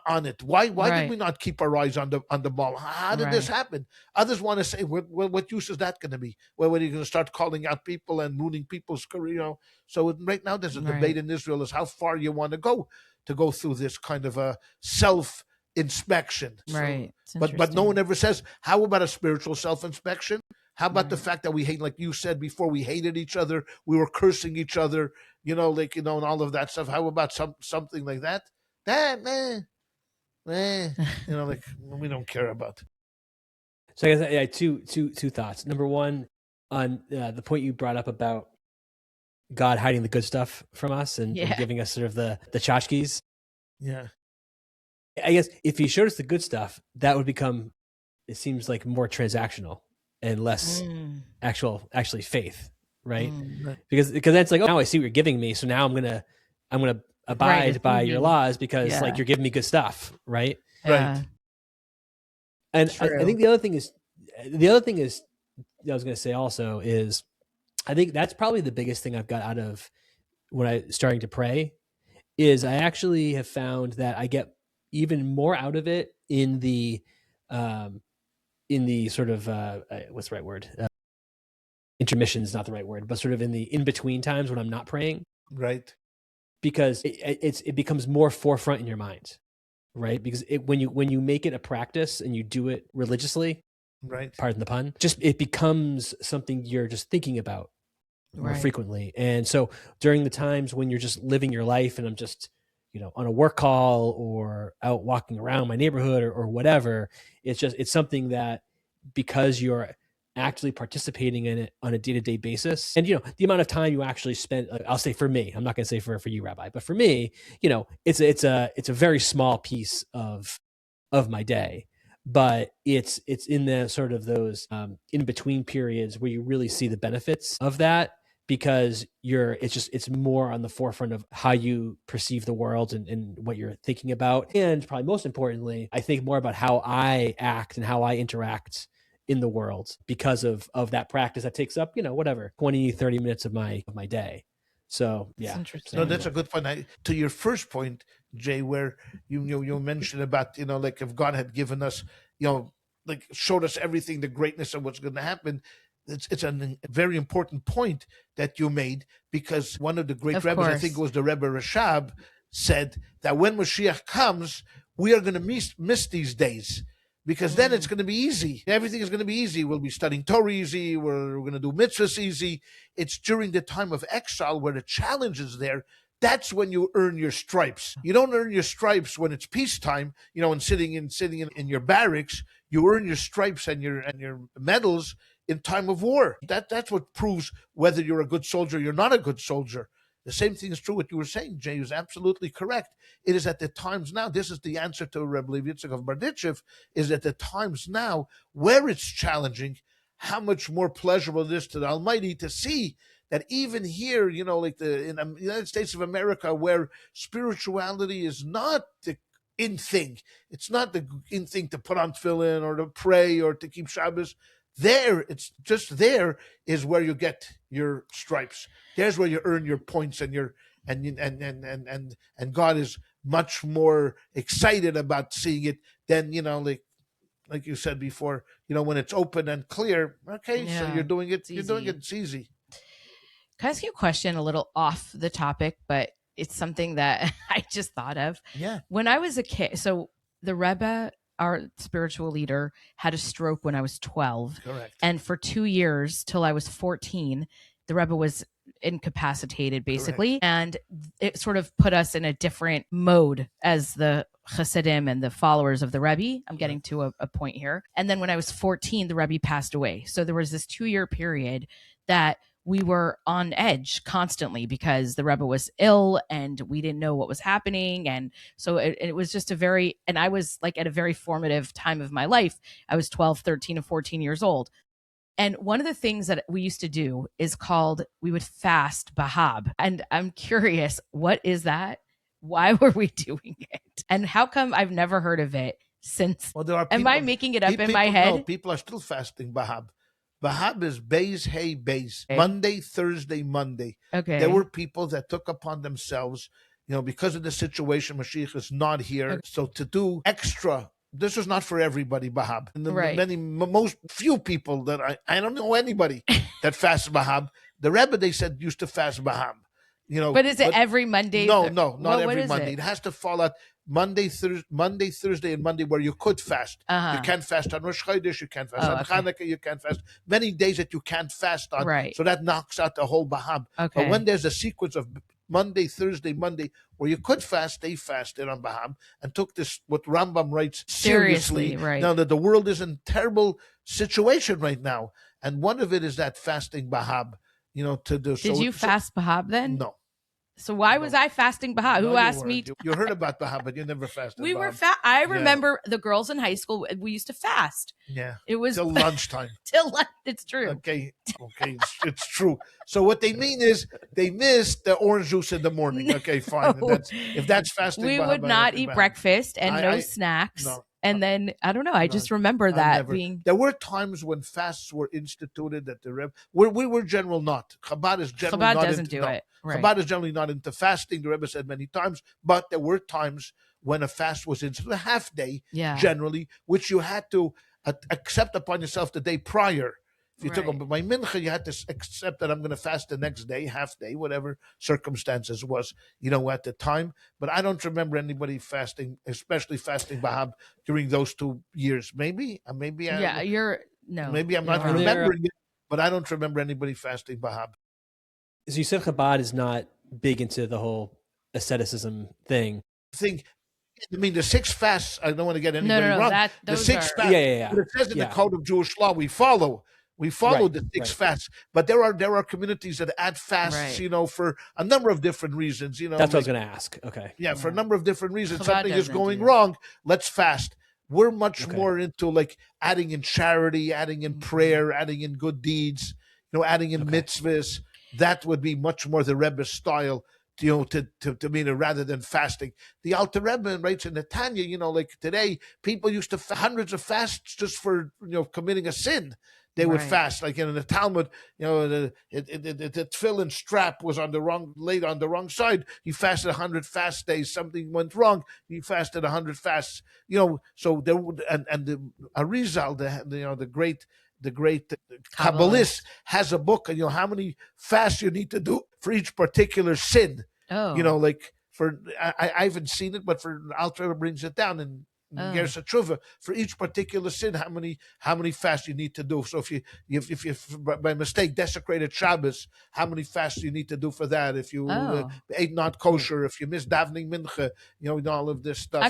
on it? Why did we not keep our eyes on the ball? How did this happen? Others want to say, what use is that going to be? Well, when are you going to start calling out people and ruining people's career? So right now there's a debate in Israel as how far you want to go through this kind of a self-inspection. Right. So, but no one ever says, how about a spiritual self-inspection? How about the fact that we hate, like you said before, we hated each other, we were cursing each other, and all of that stuff. How about something like that? Like we don't care about. So I guess two thoughts. Number one, on the point you brought up about God hiding the good stuff from us and giving us sort of the tchotchkes. Yeah. I guess if he showed us the good stuff, that would become, it seems like, more transactional and less actually faith, right? Because that's like, oh, now I see what you're giving me, so now I'm gonna abide by your laws because like you're giving me good stuff, right? Yeah. Right. And I think the other thing is I was going to say also is, I think that's probably the biggest thing I've got out of when I starting to pray is I actually have found that I get even more out of it in the sort of what's the right word? Intermission is not the right word, but sort of in the in-between times when I'm not praying. Right. Because it becomes more forefront in your mind, right? Because when you make it a practice and you do it religiously, right? Pardon the pun. Just it becomes something you're just thinking about more frequently. And so during the times when you're just living your life, and I'm just on a work call or out walking around my neighborhood or whatever, it's something that, because you're actually participating in it on a day-to-day basis. And, the amount of time you actually spend, I'll say for me, I'm not going to say for you, Rabbi, but for me, it's a very small piece of my day, but it's in the sort of those in-between periods where you really see the benefits of that, because it's more on the forefront of how you perceive the world and what you're thinking about. And probably most importantly, I think more about how I act and how I interact in the world because of that practice that takes up, 20-30 minutes of my day. So yeah. No, that's a good point. To your first point, Jay, where you mentioned about, like if God had given us, like showed us everything, the greatness of what's going to happen. It's a very important point that you made, because one of the great rabbis, I think it was the Rebbe Rashab, said that when Mashiach comes, we are going to miss these days. Because then it's going to be easy. Everything is going to be easy. We'll be studying Torah easy. We're going to do mitzvahs easy. It's during the time of exile where the challenge is there. That's when you earn your stripes. You don't earn your stripes when it's peacetime, and sitting in your barracks. You earn your stripes and your medals in time of war. That's what proves whether you're a good soldier or you're not a good soldier. The same thing is true what you were saying, Jay, is absolutely correct. It is at the times now, this is the answer to Rabbi Yitzchak of Berditchev, is at the times now where it's challenging, how much more pleasurable it is to the Almighty to see that even here, in the United States of America, where spirituality is not the in thing, it's not the in thing to put on tefillin or to pray or to keep Shabbos. There is where you get your stripes. There's where you earn your points, and God is much more excited about seeing it than like you said before. When it's open and clear. Okay, so you're doing it. You're doing it. It's easy. Can I ask you a question a little off the topic, but it's something that I just thought of? Yeah. When I was a kid, so the Rebbe, our spiritual leader, had a stroke when I was 12. Correct. And for 2 years, till I was 14, the Rebbe was incapacitated, basically. Correct. And it sort of put us in a different mode as the Chassidim and the followers of the Rebbe. I'm getting to a point here. And then when I was 14, the Rebbe passed away. So there was this 2-year period that we were on edge constantly because the Rebbe was ill and we didn't know what was happening. And so it was just and I was like at a very formative time of my life. I was 12, 13, and 14 years old. And one of the things that we used to do is we would fast Bahab. And I'm curious, what is that? Why were we doing it? And how come I've never heard of it since? Well, there are people, am I making it up in my head? No, people are still fasting Bahab. Bahab is Beis Hey Beis. Okay. Monday, Thursday, Monday. Okay. There were people that took upon themselves, because of the situation, Mashiach is not here. Okay. So to do extra, this is not for everybody, Bahab. And most few people that I don't know anybody that fasts Bahab. The Rebbe, they said, used to fast Bahab. But is it every Monday? No, not every Monday. It has to fall out Monday, Thursday, and Monday where you could fast. You can't fast on Rosh Chodesh, you can't fast on Chanukah, you can't fast. Many days that you can't fast on. Right. So that knocks out the whole Bahab. Okay. But when there's a sequence of Monday, Thursday, Monday, where you could fast, they fasted on Bahab and took this, what Rambam writes, seriously. Right. Now that the world is in a terrible situation right now. And one of it is that fasting Bahab. To do. Did you fast Bahab then? No. So why was I fasting Bahab? Who asked me? You heard about Bahab, but you never fasted. We were I remember the girls in high school. We used to fast. Yeah, it was till lunchtime. Till lunch. It's true. Okay, it's true. So what they mean is they missed the orange juice in the morning. No. Okay, fine. If that's fasting, we Bahab, would not eat breakfast and no snacks. No. And then, I don't know, I just remember that being... There were times when fasts were instituted that the Rebbe... We were general not. Chabad is generally not... Chabad doesn't do it. Right. Chabad is generally not into fasting, the Rebbe said many times, but there were times when a fast was instituted, a half day, generally, which you had to accept upon yourself the day prior. If you took by mincha, you had to accept that I'm going to fast the next day, half day, whatever circumstances was, at the time. But I don't remember anybody fasting, especially fasting Bahab during those 2 years. Maybe I'm not remembering it, but I don't remember anybody fasting Bahab. So you said Chabad is not big into the whole asceticism thing. The 6 fasts, I don't want to get anybody wrong. The 6 fasts, but it says in the code of Jewish law, we follow the 6 fasts, but there are communities that add fasts, for a number of different reasons. That's what I was going to ask. Okay. Yeah, for a number of different reasons. Chabad something is going wrong. Let's fast. We're much more into like adding in charity, adding in prayer, adding in good deeds, adding in mitzvahs. That would be much more the Rebbe's style. To mean it rather than fasting. The Alter Rebbe writes in the Tanya, like today, people used to hundreds of fasts just for committing a sin. They would fast, like in the Talmud, the tefillin strap was laid on the wrong side. He fasted 100 fast days. Something went wrong. He fasted 100 fasts. So there would, and the Arizal, the great Kabbalist has a book, and how many fasts you need to do for each particular sin. I haven't seen it, but for Alter Rebbe brings it down in Gersa Tshuva for each particular sin, how many fasts you need to do. So if you by mistake desecrated Shabbos, how many fasts you need to do for that? If you ate not kosher, if you missed davening mincha, all of this stuff. I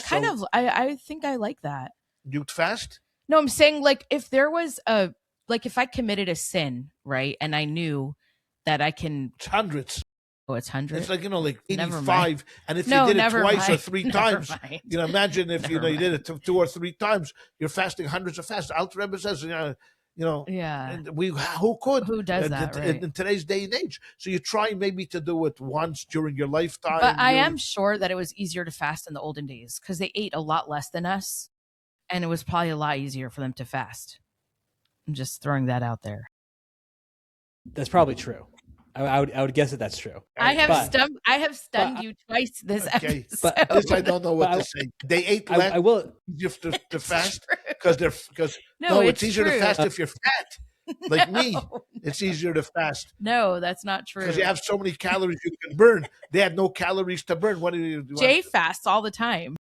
think I like that. You'd fast? No, I'm saying like if there was if I committed a sin, right, and I knew that I can... It's hundreds. Oh, it's 100. It's like, like Never 85. And if No, you did it never twice or mind. 3 Never times, mind. Imagine if, Never you did it 2 or 3 times, you're fasting hundreds of fasts. Alter Rebbe says, Yeah. and who could? Who does that, right? In today's day and age. So you try maybe to do it once during your lifetime. But I am sure that it was easier to fast in the olden days because they ate a lot less than us. And it was probably a lot easier for them to fast. I'm just throwing that out there. That's probably true. I would guess that that's true. I have stunned you twice this episode. But this I don't know what to say. They ate less. I will. You have to fast because no, it's easier true. to fast if you're fat. Like me, it's easier to fast. No, that's not true. Because you have so many calories you can burn. They had no calories to burn. What do you do? Jay fasts all the time.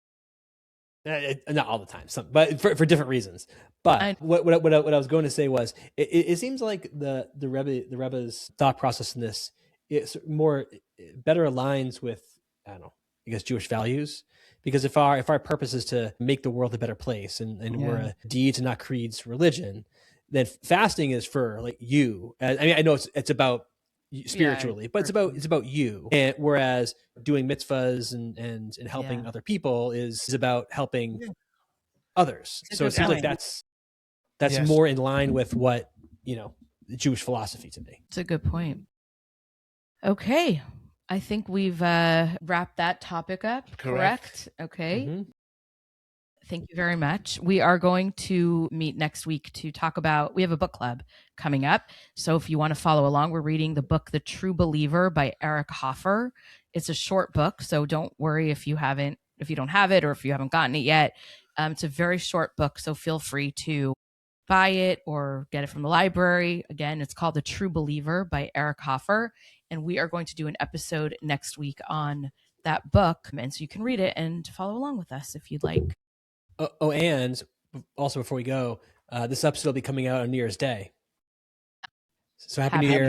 Not all the time, but for different reasons. But what I was going to say was, it seems like the Rebbe's thought process in this better aligns with, I don't know, I guess Jewish values. Because if our purpose is to make the world a better place, and we're a deeds and not creeds religion, then fasting is for like you. I mean, I know it's about spiritually, but it's about you. And whereas doing mitzvahs and helping other people is about helping others. So it seems like that's more in line with what, the Jewish philosophy to me. It's a good point. Okay. I think we've wrapped that topic up. Correct? Okay. Mm-hmm. Thank you very much. We are going to meet next week to talk about, we have a book club coming up. So if you want to follow along, we're reading the book, The True Believer by Eric Hoffer. It's a short book, so don't worry if you don't have it or if you haven't gotten it yet. It's a very short book, so feel free to buy it or get it from the library. Again, it's called The True Believer by Eric Hoffer. And we are going to do an episode next week on that book. And so you can read it and follow along with us if you'd like. Oh, and also before we go, this episode will be coming out on New Year's Day. So happy New Year,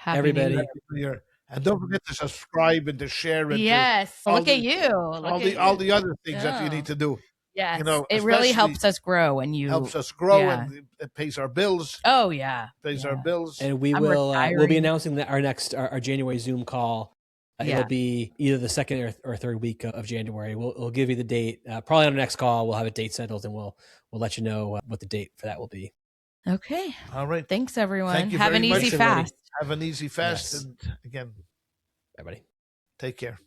everybody! Happy New Year. And don't forget to subscribe and to share it. Yes, look at you. All the other things that you need to do. Yes, it really helps us grow, and and it pays our bills. Oh yeah, pays our bills. And we'll be announcing that our January Zoom call. It'll be either the second or third week of January. We'll give you the date. Probably on the next call, we'll have a date settled, and we'll let you know what the date for that will be. Okay. All right. Thanks, everyone. Thank you Have very an much, easy fast. Have an easy fast. Yes. And again, everybody, take care.